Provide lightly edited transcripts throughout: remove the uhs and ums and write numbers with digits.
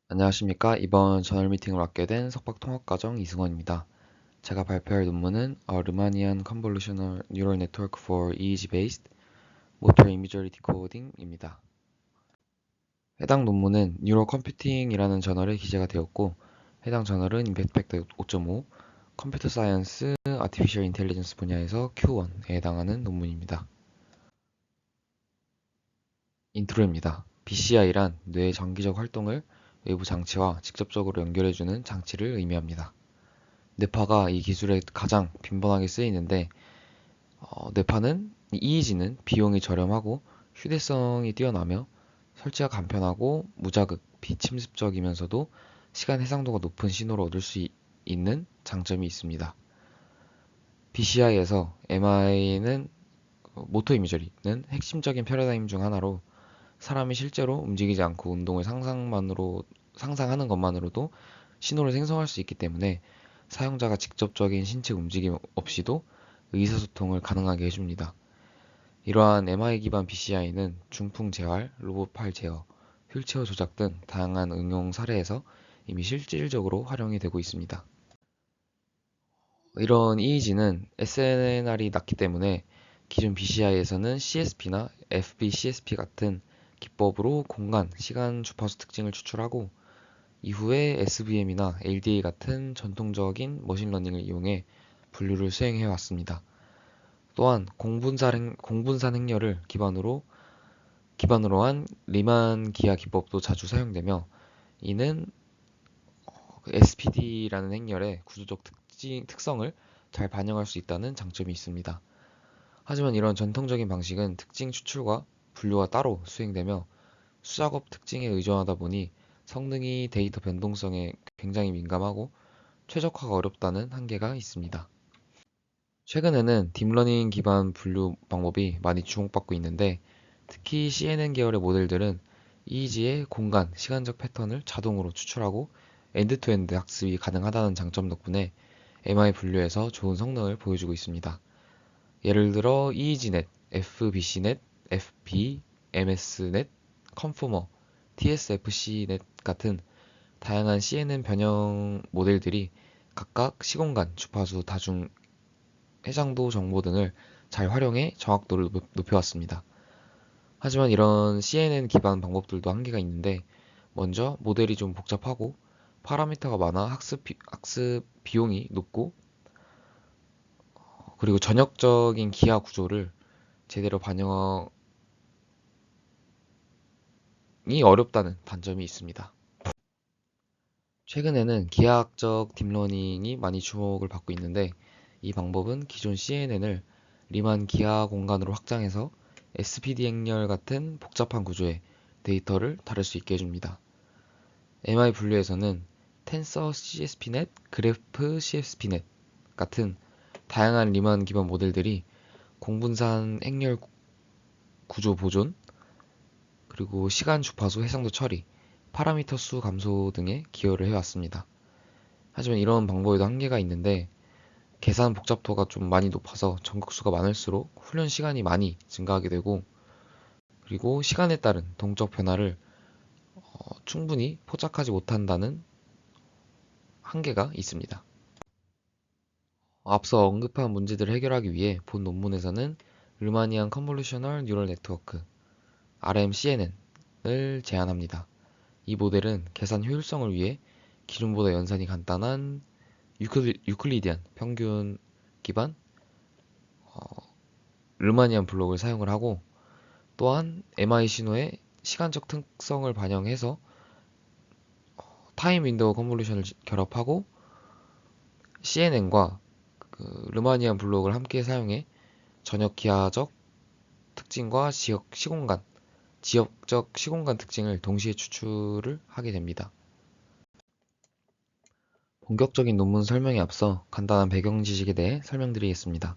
안녕하십니까. 이번 저널 미팅을 맡게 된 석박통합과정 이승원입니다. 제가 발표할 논문은 A Riemannian Convolutional Neural Network for EEG-based Motor Imagery Decoding입니다. 해당 논문은 뉴로 컴퓨팅이라는 저널에 기재가 되었고, 해당 저널은 임팩트 5.5 컴퓨터 사이언스 아티피셜 인텔리전스 분야에서 Q1에 해당하는 논문입니다. 인트로입니다. BCI란 뇌의 장기적 활동을 외부 장치와 직접적으로 연결해주는 장치를 의미합니다. 뇌파가 이 기술에 가장 빈번하게 쓰이는데 뇌파는 EEG는 비용이 저렴하고 휴대성이 뛰어나며 설치가 간편하고 무자극, 비침습적이면서도 시간 해상도가 높은 신호를 얻을 수 있는 장점이 있습니다. BCI에서 MI는 모터 이미저리는 핵심적인 패러다임 중 하나로 사람이 실제로 움직이지 않고 운동을 상상하는 것만으로도 신호를 생성할 수 있기 때문에 사용자가 직접적인 신체 움직임 없이도 의사소통을 가능하게 해줍니다. 이러한 MI 기반 BCI는 중풍 재활, 로봇 팔 제어, 휠체어 조작 등 다양한 응용 사례에서 이미 실질적으로 활용이 되고 있습니다. 이런 EEG는 SNR이 낮기 때문에 기존 BCI에서는 CSP나 FBCSP 같은 기법으로 공간, 시간 주파수 특징을 추출하고 이후에 SVM이나 LDA 같은 전통적인 머신러닝을 이용해 분류를 수행해 왔습니다. 또한 공분산 행렬을 기반으로 한 리만 기하 기법도 자주 사용되며 이는 SPD라는 행렬의 구조적 특성을 잘 반영할 수 있다는 장점이 있습니다. 하지만 이런 전통적인 방식은 특징 추출과 분류가 따로 수행되며 수작업 특징에 의존하다 보니 성능이 데이터 변동성에 굉장히 민감하고 최적화가 어렵다는 한계가 있습니다. 최근에는 딥러닝 기반 분류 방법이 많이 주목받고 있는데 특히 CNN 계열의 모델들은 EEG의 공간, 시간적 패턴을 자동으로 추출하고 엔드투엔드 학습이 가능하다는 장점 덕분에 MI 분류에서 좋은 성능을 보여주고 있습니다. 예를 들어 EEGNet, FBCNet, FB, MSNet, 컨포머, TSFCNet 같은 다양한 CNN 변형 모델들이 각각 시공간, 주파수, 다중, 해상도 정보 등을 잘 활용해 정확도를 높여왔습니다. 하지만 이런 CNN 기반 방법들도 한계가 있는데 먼저 모델이 좀 복잡하고 파라미터가 많아 학습 비용이 높고 그리고 전역적인 기하 구조를 제대로 반영이 어렵다는 단점이 있습니다. 최근에는 기하학적 딥러닝이 많이 주목을 받고 있는데 이 방법은 기존 CNN을 리만 기하 공간으로 확장해서 SPD 행렬 같은 복잡한 구조의 데이터를 다룰 수 있게 해줍니다. MI 분류에서는 텐서 CSPnet, 그래프 CSPnet 같은 다양한 리만 기반 모델들이 공분산 행렬 구조 보존, 그리고 시간 주파수 해상도 처리, 파라미터 수 감소 등에 기여를 해왔습니다. 하지만 이런 방법에도 한계가 있는데 계산 복잡도가 좀 많이 높아서 전극수가 많을수록 훈련 시간이 많이 증가하게 되고 그리고 시간에 따른 동적 변화를 충분히 포착하지 못한다는 한계가 있습니다. 앞서 언급한 문제들을 해결하기 위해 본 논문에서는 르마니안 컨볼루셔널 뉴럴 네트워크 RMCNN을 제안합니다. 이 모델은 계산 효율성을 위해 기존보다 연산이 간단한 유클리디안 평균 기반 르마니안 블록을 사용을 하고 또한 MI 신호의 시간적 특성을 반영해서 타임 윈도우 컨볼루션을 결합하고 CNN과 르마니안 블록을 함께 사용해 전역 기하적 특징과 지역적 시공간 특징을 동시에 추출을 하게 됩니다. 본격적인 논문 설명에 앞서 간단한 배경 지식에 대해 설명드리겠습니다.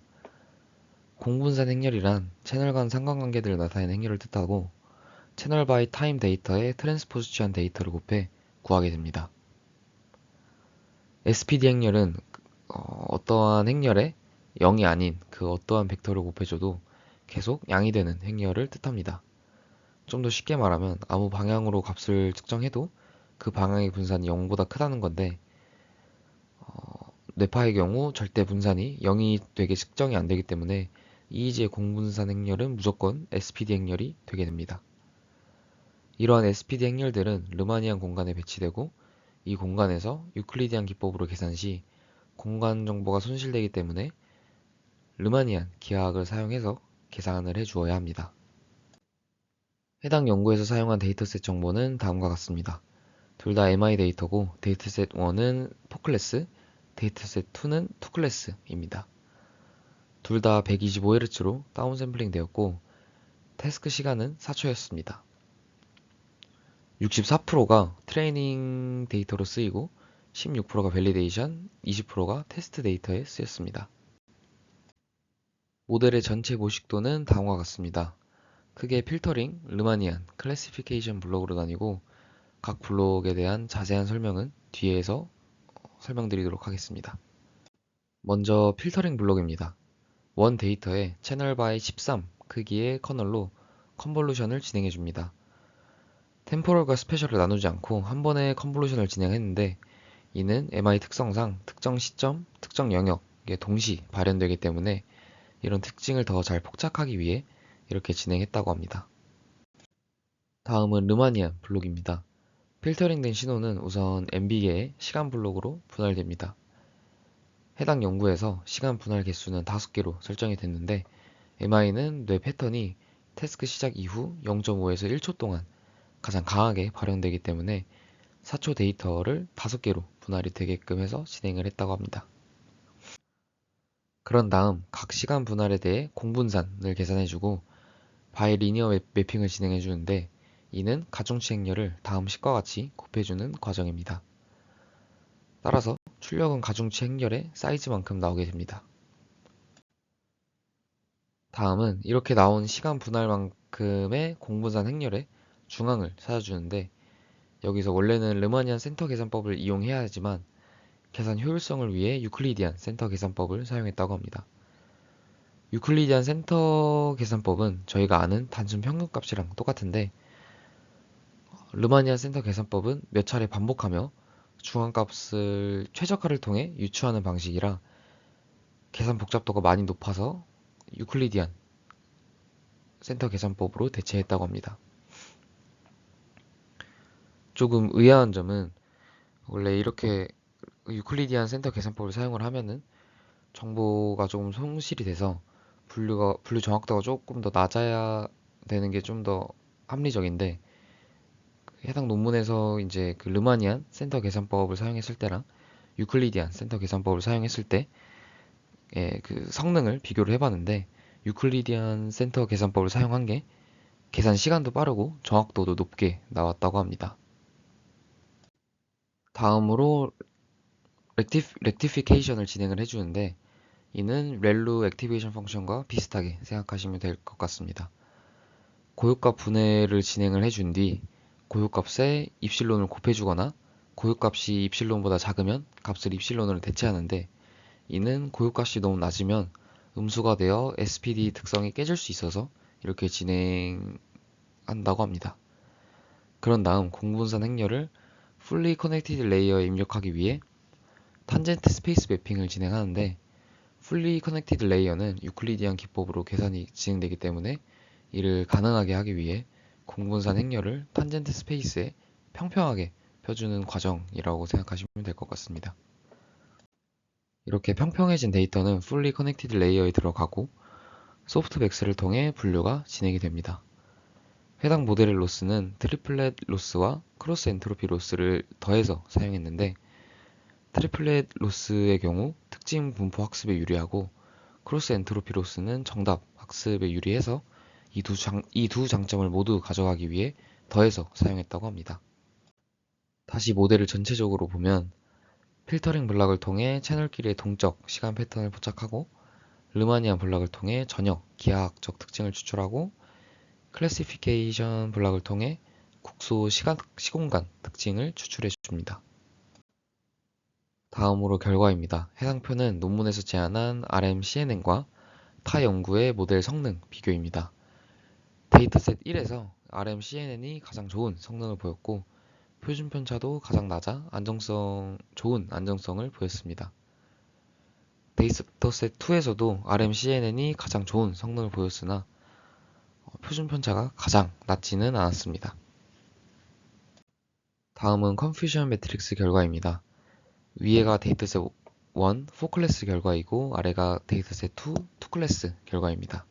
공분산 행렬이란 채널 간 상관관계들을 나타내는 행렬을 뜻하고 채널 바이 타임 데이터에 트랜스포즈 취한 데이터를 곱해 구하게 됩니다. SPD 행렬은 어떠한 행렬에 0이 아닌 그 어떠한 벡터를 곱해줘도 계속 양이 되는 행렬을 뜻합니다. 좀 더 쉽게 말하면 아무 방향으로 값을 측정해도 그 방향의 분산이 0보다 크다는 건데 뇌파의 경우 절대 분산이 0이 되게 측정이 안 되기 때문에 EEG의 공분산 행렬은 무조건 SPD 행렬이 되게 됩니다. 이러한 SPD 행렬들은 르마니안 공간에 배치되고 이 공간에서 유클리디안 기법으로 계산 시 공간 정보가 손실되기 때문에 르마니안 기하학을 사용해서 계산을 해주어야 합니다. 해당 연구에서 사용한 데이터셋 정보는 다음과 같습니다. 둘 다 MI 데이터고 데이터셋 1은 4클래스, 데이터셋 2는 2클래스입니다. 둘 다 125Hz로 다운샘플링 되었고 태스크 시간은 4초였습니다. 64%가 트레이닝 데이터로 쓰이고 16%가 밸리데이션, 20%가 테스트 데이터에 쓰였습니다. 모델의 전체 모식도는 다음과 같습니다. 크게 필터링, 르마니안, 클래시피케이션 블록으로 나뉘고 각 블록에 대한 자세한 설명은 뒤에서 설명드리도록 하겠습니다. 먼저 필터링 블록입니다. 원 데이터에 채널 바이 13 크기의 커널로 컨볼루션을 진행해줍니다. 템포럴과 스페셜을 나누지 않고 한 번에 컨볼루션을 진행했는데 이는 MI 특성상 특정 시점, 특정 영역에 동시 발현되기 때문에 이런 특징을 더 잘 포착하기 위해 이렇게 진행했다고 합니다. 다음은 르마니안 블록입니다. 필터링된 신호는 우선 MB계의 시간 블록으로 분할됩니다. 해당 연구에서 시간 분할 개수는 5개로 설정이 됐는데 MI는 뇌 패턴이 태스크 시작 이후 0.5에서 1초 동안 가장 강하게 발현되기 때문에 4초 데이터를 5개로 분할이 되게끔 해서 진행을 했다고 합니다. 그런 다음 각 시간 분할에 대해 공분산을 계산해주고 바이리니어 매핑을 진행해주는데 이는 가중치 행렬을 다음 식과 같이 곱해주는 과정입니다. 따라서 출력은 가중치 행렬의 사이즈만큼 나오게 됩니다. 다음은 이렇게 나온 시간 분할만큼의 공분산 행렬의 중앙을 찾아주는데 여기서 원래는 르마니안 센터 계산법을 이용해야 하지만 계산 효율성을 위해 유클리디안 센터 계산법을 사용했다고 합니다. 유클리디안 센터 계산법은 저희가 아는 단순 평균값이랑 똑같은데 르마니안 센터 계산법은 몇 차례 반복하며 중앙값을 최적화를 통해 유추하는 방식이라 계산 복잡도가 많이 높아서 유클리디안 센터 계산법으로 대체했다고 합니다. 조금 의아한 점은 원래 이렇게 유클리디안 센터 계산법을 사용을 하면은 정보가 조금 손실이 돼서 분류 정확도가 조금 더 낮아야 되는 게 좀 더 합리적인데 해당 논문에서 이제 그 르마니안 센터 계산법을 사용했을 때랑 유클리디안 센터 계산법을 사용했을 때 그 성능을 비교를 해봤는데 유클리디안 센터 계산법을 사용한 게 계산 시간도 빠르고 정확도도 높게 나왔다고 합니다. 다음으로 렉티피케이션을 진행을 해주는데 이는 렐루 액티베이션 펑션과 비슷하게 생각하시면 될 것 같습니다. 고유값 분해를 진행을 해준 뒤 고유값에 입실론을 곱해주거나 고유값이 입실론보다 작으면 값을 입실론으로 대체하는데 이는 고유값이 너무 낮으면 음수가 되어 SPD 특성이 깨질 수 있어서 이렇게 진행한다고 합니다. 그런 다음 공분산 행렬을 Fully Connected 레이어에 입력하기 위해 탄젠트 스페이스 매핑을 진행하는데 Fully Connected 레이어는 유클리디안 기법으로 계산이 진행되기 때문에 이를 가능하게 하기 위해 공분산 행렬을 탄젠트 스페이스에 평평하게 펴주는 과정이라고 생각하시면 될 것 같습니다. 이렇게 평평해진 데이터는 Fully Connected 레이어에 들어가고 소프트백스를 통해 분류가 진행이 됩니다. 해당 모델의 로스는 트리플렛 로스와 크로스 엔트로피 로스를 더해서 사용했는데 트리플렛 로스의 경우 특징 분포 학습에 유리하고 크로스 엔트로피 로스는 정답 학습에 유리해서 이 두 장점을 모두 가져가기 위해 더해서 사용했다고 합니다. 다시 모델을 전체적으로 보면 필터링 블락을 통해 채널끼리의 동적 시간 패턴을 포착하고 르마니안 블락을 통해 전역 기하학적 특징을 추출하고 클래시피케이션 블락을 통해 국소 시공간 특징을 추출해 줍니다. 다음으로 결과입니다. 해당 표는 논문에서 제안한 RMCNN과 타 연구의 모델 성능 비교입니다. 데이터셋 1에서 RMCNN이 가장 좋은 성능을 보였고 표준 편차도 가장 낮아 좋은 안정성을 보였습니다. 데이터셋 2에서도 RMCNN이 가장 좋은 성능을 보였으나 표준 편차가 가장 낮지는 않았습니다. 다음은 컨퓨전 매트릭스 결과입니다. 위에가 데이터셋 1 4클래스 결과이고 아래가 데이터셋 2 2클래스 결과입니다.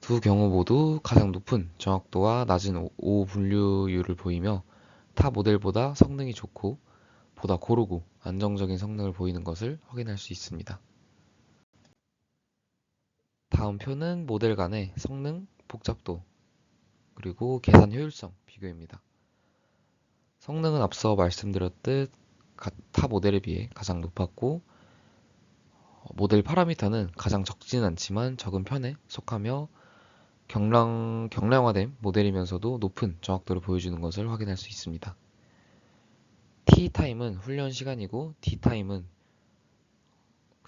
두 경우 모두 가장 높은 정확도와 낮은 오분류율을 보이며 타 모델보다 성능이 좋고 보다 고르고 안정적인 성능을 보이는 것을 확인할 수 있습니다. 다음 표는 모델 간의 성능, 복잡도, 그리고 계산 효율성 비교입니다. 성능은 앞서 말씀드렸듯 타 모델에 비해 가장 높았고 모델 파라미터는 가장 적지는 않지만 적은 편에 속하며 경량화된 모델이면서도 높은 정확도를 보여주는 것을 확인할 수 있습니다. T타임은 훈련 시간이고 D타임은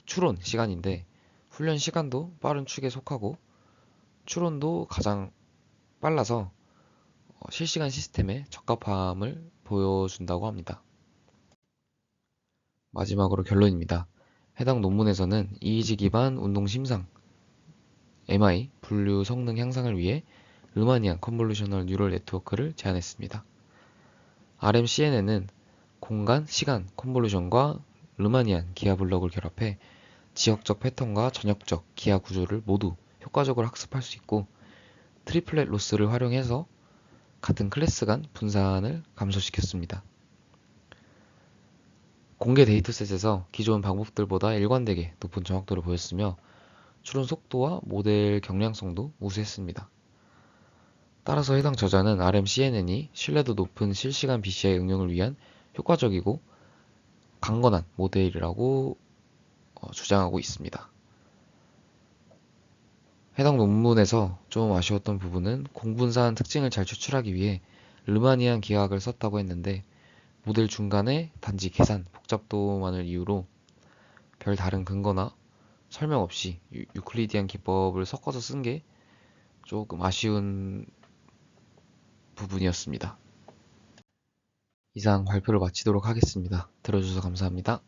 추론 시간인데 훈련 시간도 빠른 축에 속하고 추론도 가장 빨라서 실시간 시스템의 적합함을 보여준다고 합니다. 마지막으로 결론입니다. 해당 논문에서는 EEG 기반 운동 심상 MI 분류 성능 향상을 위해 르마니안 컨볼루셔널 뉴럴 네트워크를 제안했습니다. RMCNN은 공간, 시간 컨볼루션과 르마니안 기하 블록을 결합해 지역적 패턴과 전역적 기하 구조를 모두 효과적으로 학습할 수 있고 트리플렛 로스를 활용해서 같은 클래스 간 분산을 감소시켰습니다. 공개 데이터셋에서 기존 방법들보다 일관되게 높은 정확도를 보였으며 추론 속도와 모델 경량성도 우수했습니다. 따라서 해당 저자는 RMCNN이 신뢰도 높은 실시간 BCI 응용을 위한 효과적이고 강건한 모델이라고 주장하고 있습니다. 해당 논문에서 좀 아쉬웠던 부분은 공분사한 특징을 잘 추출하기 위해 르마니안 기하학을 썼다고 했는데 모델 중간에 단지 계산 복잡도만을 이유로 별 다른 근거나 설명 없이 유클리디안 기법을 섞어서 쓴 게 조금 아쉬운 부분이었습니다. 이상 발표를 마치도록 하겠습니다. 들어주셔서 감사합니다.